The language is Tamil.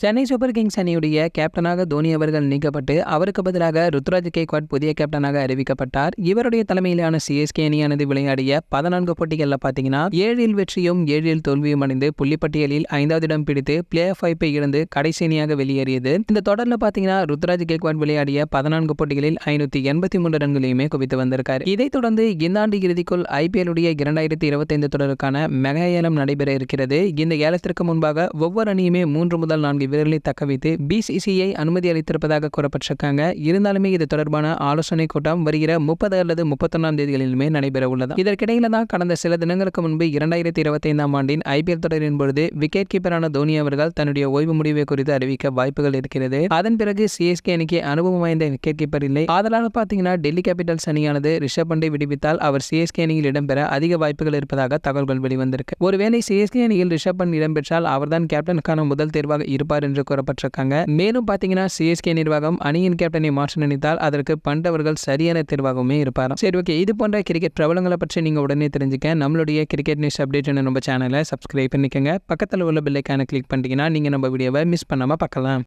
சென்னை சூப்பர் கிங்ஸ் அணியுடைய கேப்டனாக தோனி அவர்கள் நீக்கப்பட்டு அவருக்கு பதிலாக ருத்ராஜ் கேக்வாட் புதிய கேப்டனாக அறிவிக்கப்பட்டார். இவருடைய தலைமையிலான சிஎஸ்கே அணியானது விளையாடிய 14 போட்டிகளில் பார்த்தீங்கன்னா 7 வெற்றியும் 7 தோல்வியும் அடைந்து புள்ளிப்பட்டியலில் 5வது இடம் பிடித்து பிளே ஆஃப் வாய்ப்பை இழந்து கடைசி அணியாக வெளியேறியது. இந்த தொடரில் பார்த்தீங்கன்னா ருத்ராஜ் கேக்வாட் விளையாடிய 14 போட்டிகளில் 583 ரன்களையுமே குவித்து வந்திருக்காரு. இதைத் தொடர்ந்து இந்த ஆண்டு இறுதிக்குள் IPL உடைய 2025 தொடருக்கான மெகா ஏலம் நடைபெற இருக்கிறது. இந்த ஏலத்திற்கு முன்பாக ஒவ்வொரு அணியுமே 3 முதல் 4 வீரர்களை தக்க வைத்து BCCI அனுமதி அளித்திருப்பதாக கூறப்பட்டிருக்காங்க. இருந்தாலுமே இது தொடர்பான ஆலோசனை கூட்டம் வருகிற 30 அல்லது 31ஆம் தேதிகளிலுமே நடைபெற உள்ளது. இதற்கிடையில தான் கடந்த சில தினங்களுக்கு முன்பு 2025ஆம் ஆண்டின் IPL தொடரின் பொழுது விக்கெட் கீப்பரான தோனி அவர்கள் தன்னுடைய ஓய்வு முடிவை குறித்து அறிவிக்க வாய்ப்புகள் இருக்கிறது. அதன் பிறகு CSK அணிக்கு அனுபவம் வாய்ந்த விக்கெட் கீப்பர் இல்லை. அதனால பார்த்தீங்கன்னா டெல்லி கேபிட்டல்ஸ் அணியானது ரிஷப் பண்டை விடுவித்தால் அவர் CSK அணியில் இடம்பெற அதிக வாய்ப்புகள் இருப்பதாக தகவல்கள் வெளிவந்திருக்கு. ஒருவேளை CSK அணியில் ரிஷப் பண்ட் இடம்பெற்றால் அவர்தான் கேப்டனுக்கான முதல் தேர்வாக இருப்பார் என்று கூறப்பட்டிருக்காங்க. மேலும் பார்த்தீங்கன்னா CSK நிர்வாகம் அணியின் கேப்டனை மாற்ற நினைத்தால் அதற்கு பண்ட் அவர்கள் சரியான தேர்வாகவுமே இருப்பார். சரி, ஓகே, இது போன்ற கிரிக்கெட் பிரபலங்களை பற்றி நீங்க உடனே தெரிஞ்சுக்க நம்மளுடைய கிரிக்கெட் நியூஸ் அப்டேட் நம்ம சேனலை சப்ஸ்கிரைப் பண்ணிக்கங்க. பக்கத்தில் உள்ள பெல் ஐகானை கிளிக் பண்ணிட்டீங்கன்னா நீங்க நம்ம வீடியோவை மிஸ் பண்ணாம பார்க்கலாம்.